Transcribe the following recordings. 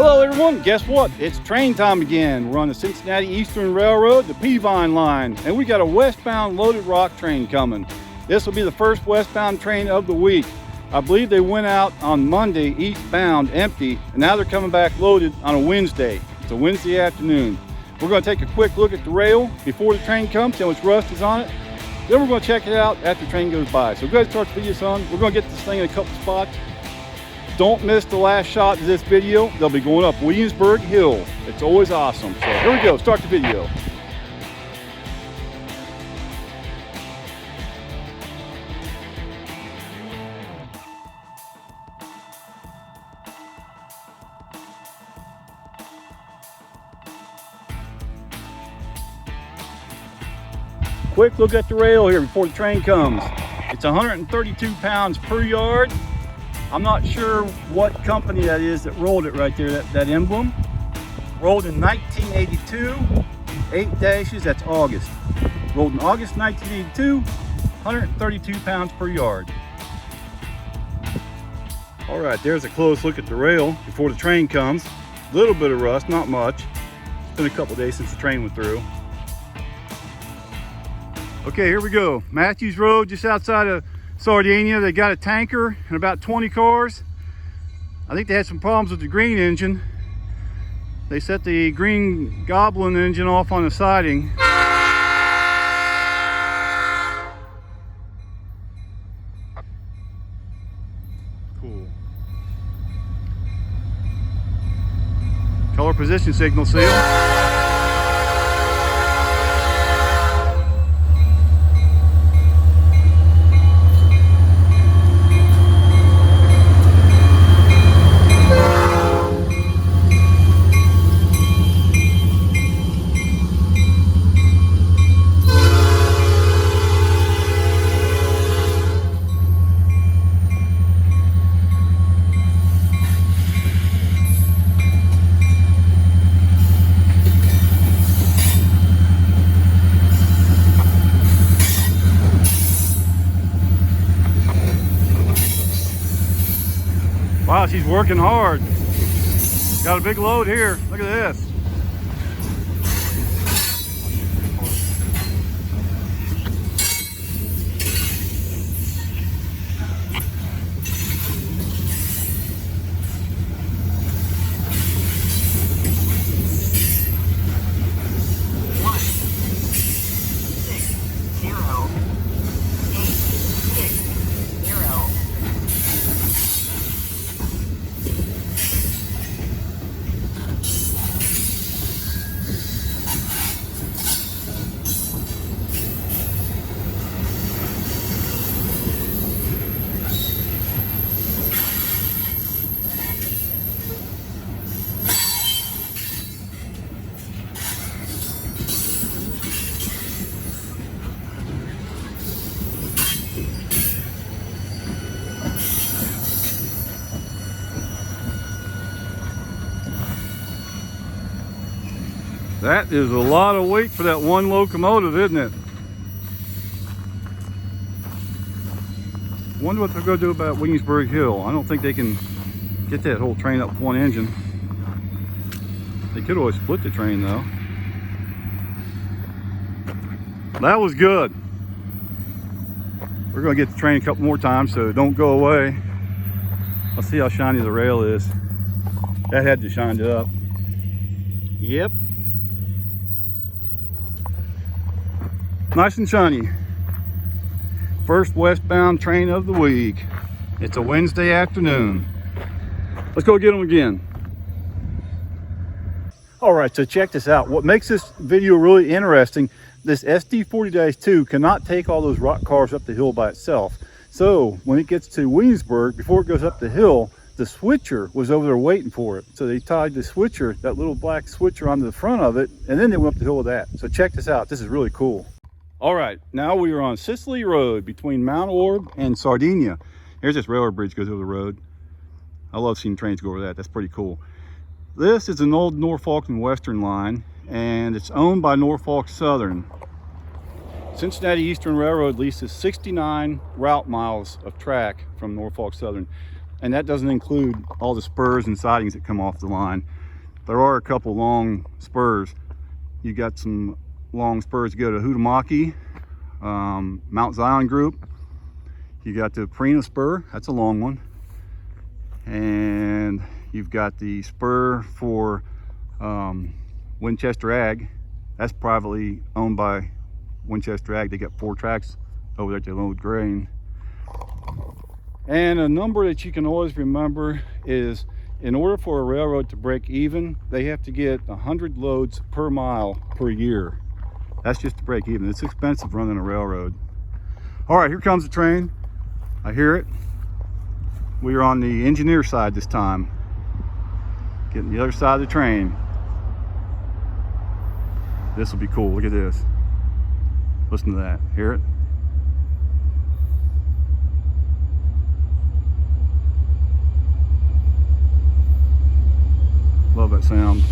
Hello everyone, guess what? It's train time again. We're on the Cincinnati Eastern Railroad, the Peavine line, and we got a westbound loaded rock train coming. This will be the first westbound train of the week. I believe they went out on Monday eastbound empty, and now they're coming back loaded on a Wednesday. It's a Wednesday afternoon. We're going to take a quick look at the rail before the train comes, see how much rust is on it. Then we're going to check it out after the train goes by. So go ahead and start the video, son. We're going to get this thing in a couple spots. Don't miss the last shot of this video. They'll be going up Williamsburg Hill. It's always awesome. So here we go, start the video. Quick look at the rail here before the train comes. It's 132 pounds per yard. I'm not sure what company that is that rolled it right there, that emblem. Rolled in 1982, 8 dashes, that's August. Rolled in August 1982, 132 pounds per yard. All right, there's a close look at the rail before the train comes. A little bit of rust, not much. It's been a couple days since the train went through. Okay, here we go. Matthews Road, just outside of Sardinia. They got a tanker and about 20 cars. I think they had some problems with the green engine. They set the Green Goblin engine off on the siding. Cool. Color position signal seal. Wow, she's working hard. Got a big load here. Look at this. That is a lot of weight for that one locomotive, isn't it? Wonder what they're going to do about Williamsburg Hill. I don't think they can get that whole train up with one engine. They could always split the train though. That was good. We're going to get the train a couple more times, so don't go away. Let's see how shiny the rail is. That had to shine it up. Yep. Nice and shiny. First westbound train of the week. It's a Wednesday afternoon. Let's go get them again. All right, so check this out. What makes this video really interesting, this SD40-2 cannot take all those rock cars up the hill by itself. So when it gets to Williamsburg, before it goes up the hill, the switcher was over there waiting for it. So they tied the switcher, that little black switcher, onto the front of it, and then they went up the hill with that. So check this out. This is really cool. All right, now we are on Sicily Road between Mount Orb and Sardinia. Here's this railroad bridge goes over the road. I love seeing trains go over that. That's pretty cool. This is an old Norfolk and Western line, and it's owned by Norfolk Southern. Cincinnati Eastern Railroad leases 69 route miles of track from Norfolk Southern. And that doesn't include all the spurs and sidings that come off the line. There are a couple long spurs. You got some long spurs to go to Hutamaki, Mount Zion Group. You got the Perina spur, that's a long one. And you've got the spur for Winchester Ag. That's privately owned by Winchester Ag. They got 4 tracks over there to load grain. And a number that you can always remember is, in order for a railroad to break even, they have to get 100 loads per mile per year. That's just to break even. It's expensive running a railroad. All right, here comes the train. I hear it. We are on the engineer side this time. Getting the other side of the train. This will be cool. Look at this. Listen to that. Hear it? Love that sound.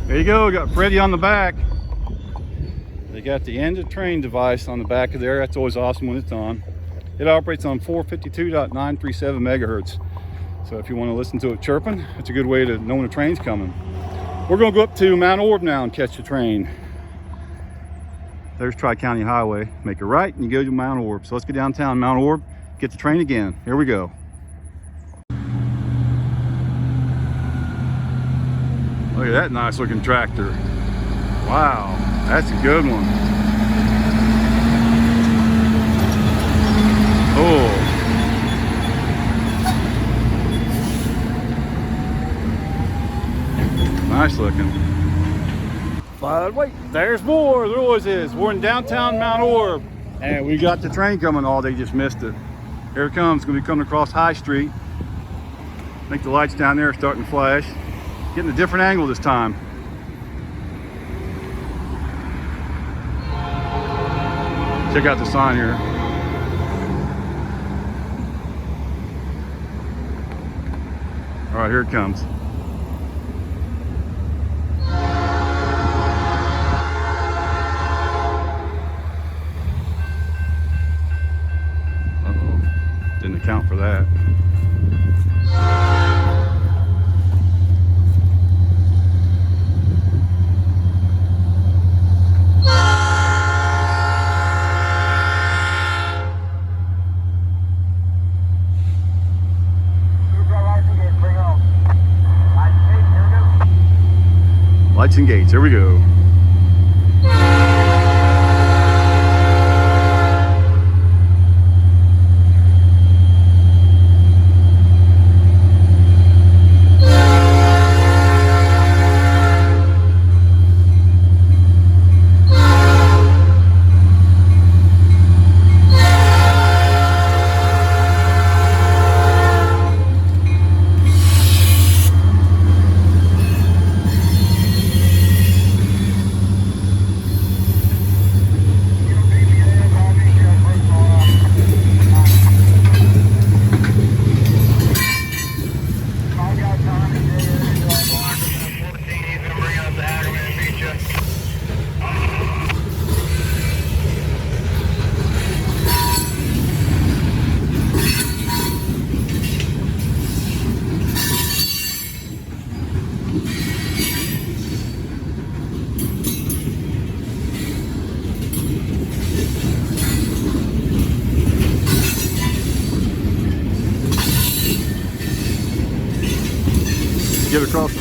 There you go, got Freddie on the back. They got the end of train device on the back of there. That's always awesome when it's on. It operates on 452.937 megahertz. So if you want to listen to it chirping, it's a good way to know when a train's coming. We're going to go up to Mount Orb now and catch the train. There's Tri-County Highway. Make a right and you go to Mount Orb. So let's get downtown Mount Orb, get the train again. Here we go. Look at that nice looking tractor. Wow, that's a good one. Oh. Nice looking. But wait, there's more. There always is. We're in downtown Mount Orb, and we got the train coming. Oh, they just missed it. Here it comes. It's going to be coming across High Street. I think the lights down there are starting to flash. Getting a different angle this time. Check out the sign here. All right, here it comes. Uh-oh, didn't account for that. Lights and gates, here we go.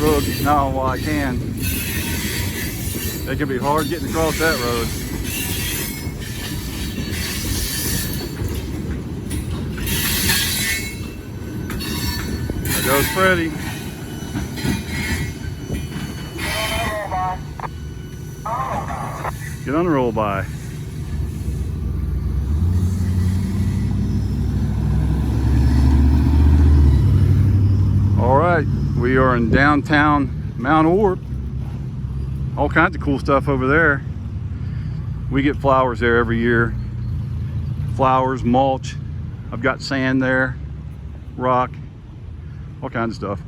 road now while I can. It can be hard getting across that road. There goes Freddie. Get on the roll by. All right, we are in downtown Mount Orb. All kinds of cool stuff over there. We get flowers there every year. Flowers, mulch. I've got sand there, rock, all kinds of stuff.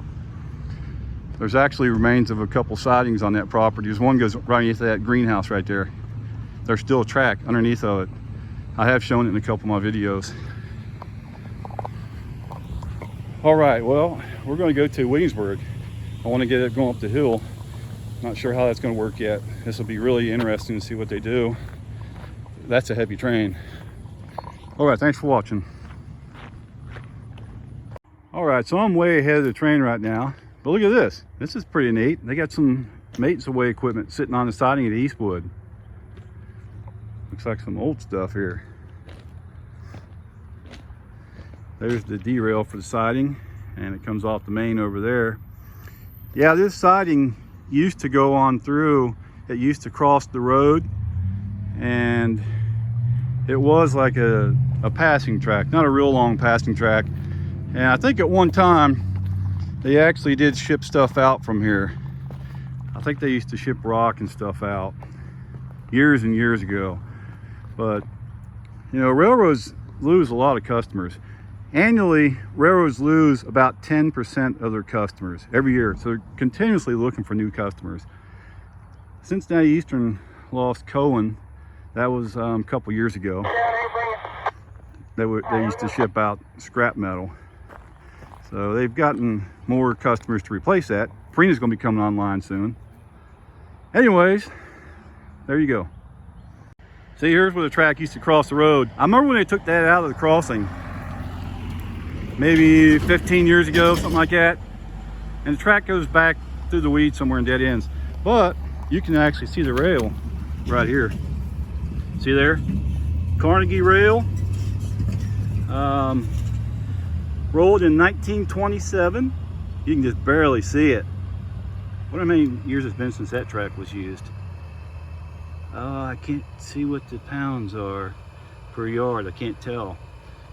There's actually remains of a couple sidings on that property. There's one goes right underneath that greenhouse right there. There's still a track underneath of it. I have shown it in a couple of my videos. All right, well, we're going to go to Williamsburg. I want to get it going up the hill. Not sure how that's going to work yet. This will be really interesting to see what they do. That's a heavy train. All right, thanks for watching. All right, so I'm way ahead of the train right now. But look at this. This is pretty neat. They got some maintenance away equipment sitting on the siding at Eastwood. Looks like some old stuff here. There's the derail for the siding, and it comes off the main over there. Yeah, this siding used to go on through. It used to cross the road, and it was like a passing track, not a real long passing track. And I think at one time they actually did ship stuff out from here. I think they used to ship rock and stuff out years and years ago. But you know, railroads lose a lot of customers. Annually, railroads lose about 10% of their customers every year. So they're continuously looking for new customers. Cincinnati Eastern lost Cohen. That was a couple years ago. They used to ship out scrap metal. So they've gotten more customers to replace that. Farina's going to be coming online soon. Anyways, there you go. See, here's where the track used to cross the road. I remember when they took that out of the crossing. Maybe 15 years ago, something like that. And the track goes back through the weeds somewhere in dead ends. But you can actually see the rail right here. See there? Carnegie rail. Rolled in 1927. You can just barely see it. What how many years it's been since that track was used? I can't see what the pounds are per yard. I can't tell.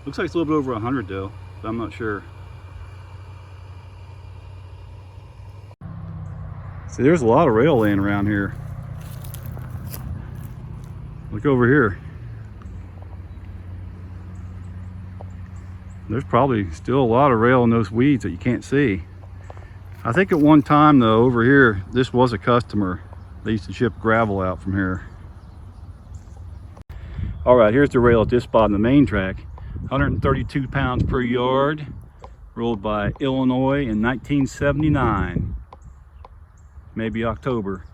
Looks like it's a little bit over 100 though. I'm not sure. See, there's a lot of rail laying around here. Look over here. There's probably still a lot of rail in those weeds that you can't see. I think at one time though, over here, this was a customer. They used to ship gravel out from here. All right, here's the rail at this spot in the main track. 132 pounds per yard, rolled by Illinois in 1979, maybe October.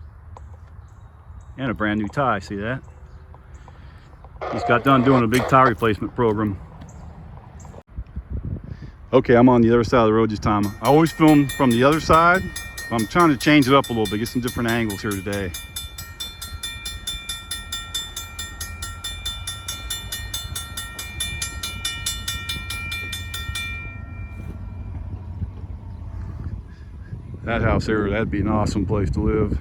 And a brand new tie, see that? Just got done doing a big tire replacement program. Okay, I'm on the other side of the road this time. I always film from the other side. I'm trying to change it up a little bit, get some different angles here today. That house there, that'd be an awesome place to live.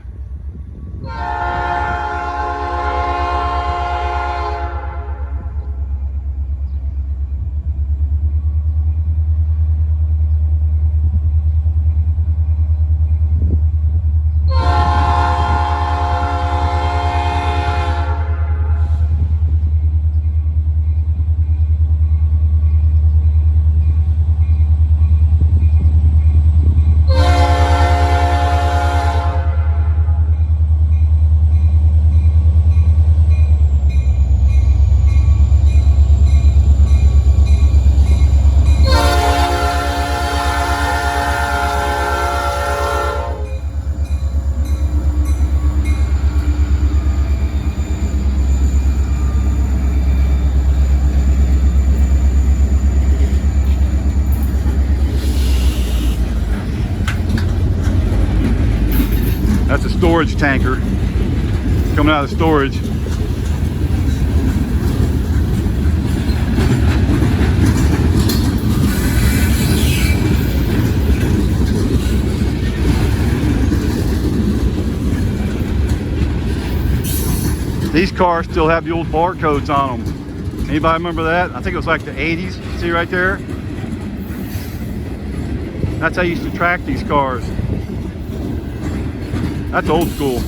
That's a storage tanker coming out of storage. These cars still have the old barcodes on them. Anybody remember that? I think it was like the 80s. See right there? That's how you used to track these cars. That's old school.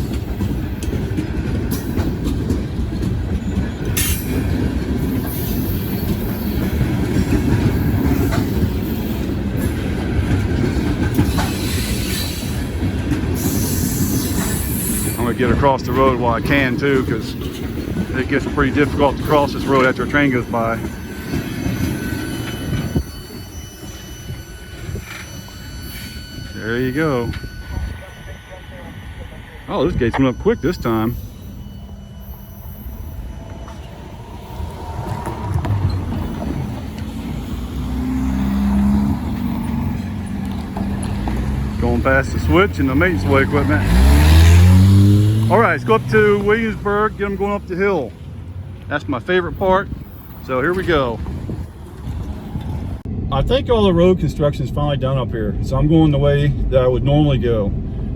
I'm gonna get across the road while I can too, because it gets pretty difficult to cross this road after a train goes by. There you go. Oh, this gate's went up quick this time. Going past the switch and the maintenance way equipment. All right, let's go up to Williamsburg, get them going up the hill. That's my favorite part. So here we go. I think all the road construction is finally done up here. So I'm going the way that I would normally go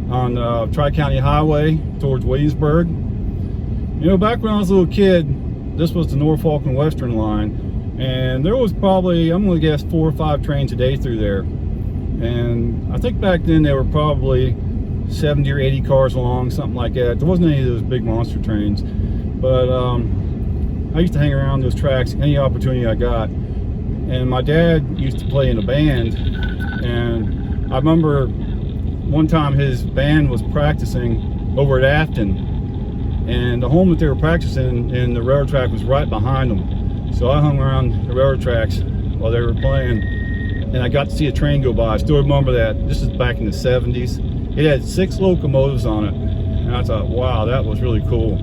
on Tri-County Highway towards Williamsburg. You know, back when I was a little kid, this was the Norfolk and Western line. And there was probably, I'm gonna guess, 4 or 5 trains a day through there. And I think back then they were probably 70 or 80 cars along, something like that. There wasn't any of those big monster trains, but I used to hang around those tracks any opportunity I got. And my dad used to play in a band, and I remember one time his band was practicing over at Afton, and the home that they were practicing in the railroad track was right behind them. So I hung around the railroad tracks while they were playing, and I got to see a train go by. I still remember that. This is back in the 70s. It had 6 locomotives on it, and I thought, wow, that was really cool.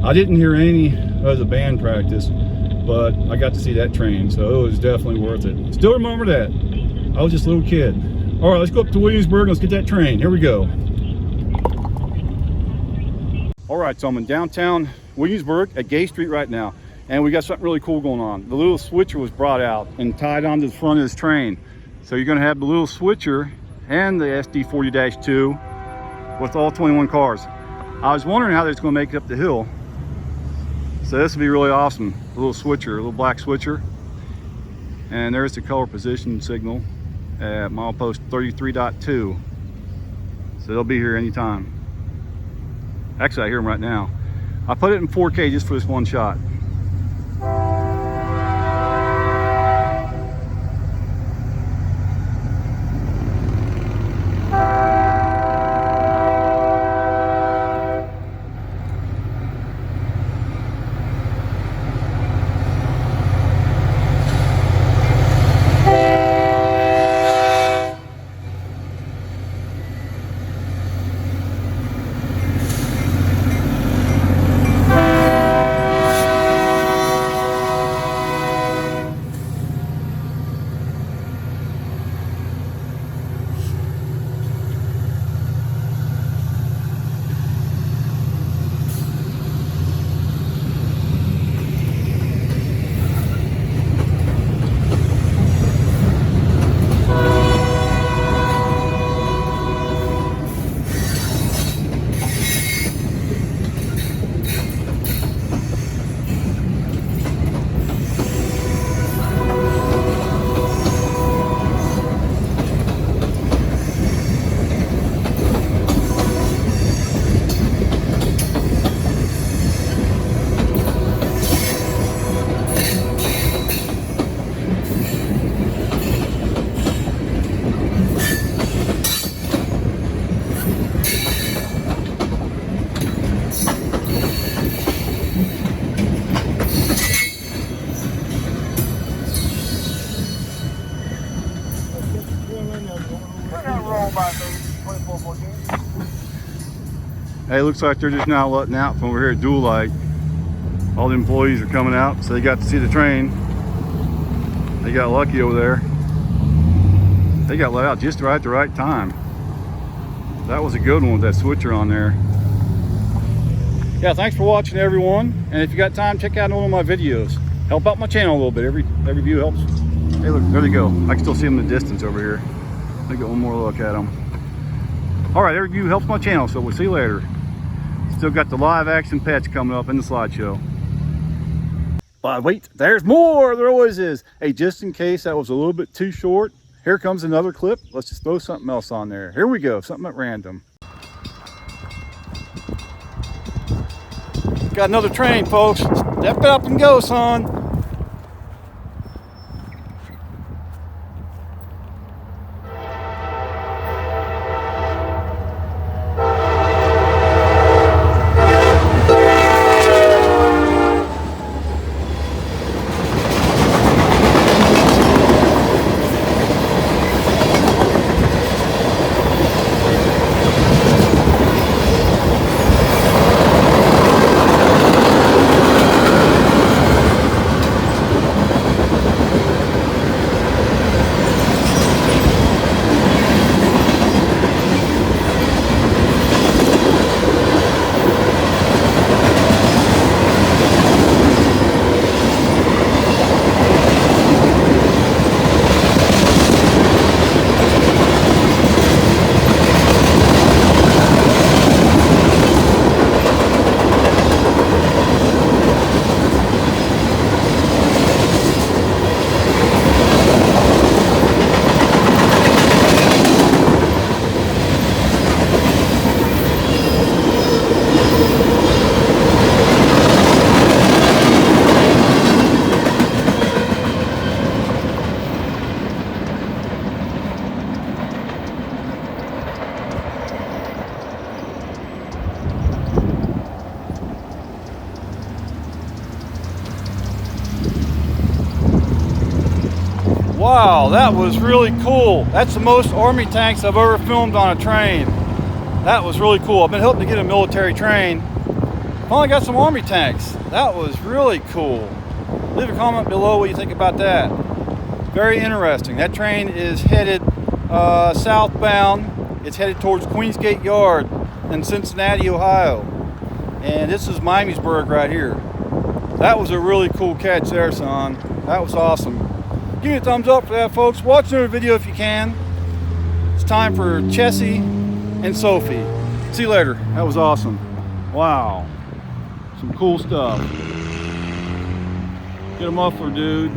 I didn't hear any of the band practice, but I got to see that train, so it was definitely worth it. Still remember that. I was just a little kid. All right, let's go up to Williamsburg and let's get that train. Here we go. All right, so I'm in downtown Williamsburg at Gay Street right now, and we got something really cool going on. The little switcher was brought out and tied onto the front of this train. So you're gonna have the little switcher and the SD40-2 with all 21 cars. I was wondering how they're gonna make it up the hill. So this would be really awesome. A little switcher, a little black switcher. And there's the color position signal at milepost 33.2. So they'll be here anytime. Actually, I hear them right now. I put it in 4K just for this one shot. Hey, looks like they're just now letting out from over here at Dual Light. All the employees are coming out, so they got to see the train. They got lucky over there. They got let out just right at the right time. That was a good one with that switcher on there. Yeah, thanks for watching, everyone. And if you got time, check out one of my videos. Help out my channel a little bit. Every view helps. Hey, look, there they go. I can still see them in the distance over here. Let me get one more look at them. All right, every view helps my channel, so we'll see you later. Still got the live action pets coming up in the slideshow. But wait, there's more. There always is. Hey, just in case that was a little bit too short, here comes another clip. Let's just throw something else on there. Here we go, something at random. Got another train, folks. Step it up and go, son. Wow, that was really cool. That's the most Army tanks I've ever filmed on a train. That was really cool. I've been hoping to get a military train. Finally got some Army tanks. That was really cool. Leave a comment below what you think about that. Very interesting. That train is headed southbound. It's headed towards Queensgate Yard in Cincinnati, Ohio. And this is Miamisburg right here. That was a really cool catch there, son. That was awesome. Give me a thumbs up for that, folks. Watch another video if you can. It's time for Chessie and Sophie. See you later. That was awesome. Wow. Some cool stuff. Get a muffler, dude.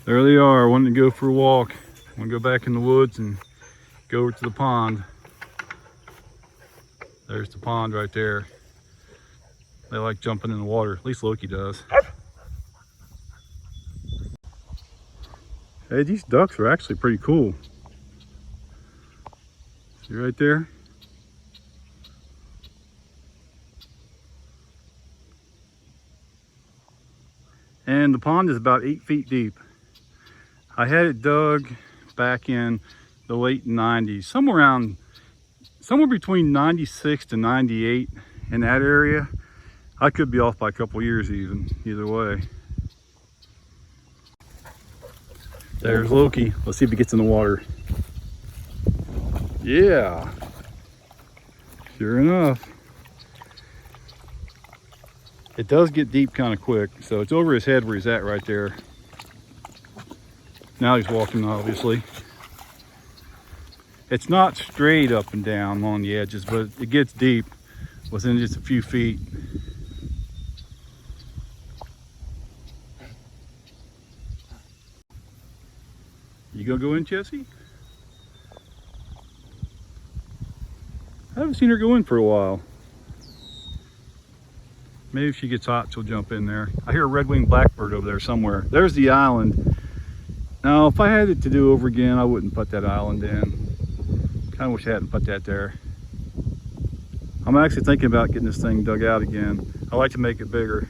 There they are, wanting to go for a walk. Want to go back in the woods and go over to the pond. There's the pond right there. They like jumping in the water, at least Loki does. Hey, these ducks are actually pretty cool. See right there? And the pond is about 8 feet deep. I had it dug back in the late 90s, somewhere between 96 to 98 in that area. I could be off by a couple years even, either way. There's Loki. Let's see if he gets in the water. Yeah, sure enough. It does get deep kind of quick, so it's over his head where he's at right there. Now he's walking, obviously. It's not straight up and down along the edges, but it gets deep within just a few feet. You gonna go in, Chessie? I haven't seen her go in for a while. Maybe if she gets hot, she'll jump in there. I hear a red-winged blackbird over there somewhere. There's the island. Now, if I had it to do over again, I wouldn't put that island in. Kind of wish I hadn't put that there. I'm actually thinking about getting this thing dug out again. I like to make it bigger.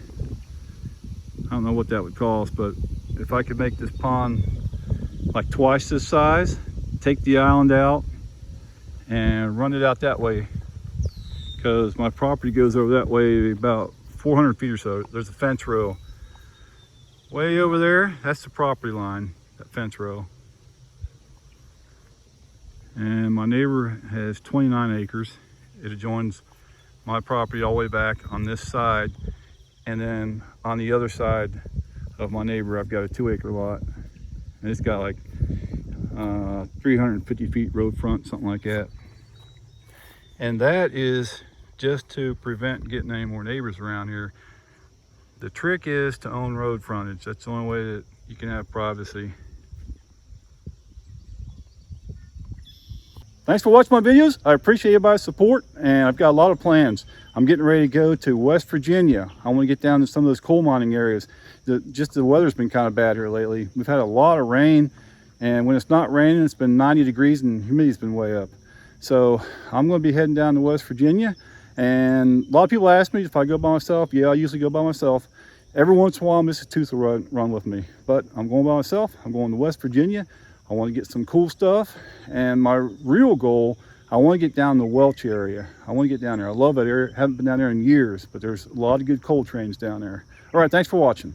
I don't know what that would cost, but if I could make this pond like twice this size, take the island out and run it out that way. because my property goes over that way about 400 feet or so. There's a fence row way over there. That's the property line, that fence row. And my neighbor has 29 acres. It adjoins my property all the way back on this side. And then on the other side of my neighbor, I've got a 2-acre lot. And it's got like 350 feet road front, something like that. And that is just to prevent getting any more neighbors around here. The trick is to own road frontage. That's the only way that you can have privacy. Thanks for watching my videos. I appreciate everybody's support, and I've got a lot of plans. I'm getting ready to go to West Virginia. I want to get down to some of those coal mining areas. Just the weather's been kind of bad here lately. We've had a lot of rain, and when it's not raining, it's been 90 degrees and humidity's been way up. So I'm going to be heading down to West Virginia, and a lot of people ask me if I go by myself. Yeah, I usually go by myself. Every once in a while, Mrs. Tooth will run with me, but I'm going by myself. I'm going to West Virginia. I want to get some cool stuff, and my real goal, I want to get down the Welch area. I want to get down there. I love that area. Haven't been down there in years, but there's a lot of good coal trains down there. All right, thanks for watching.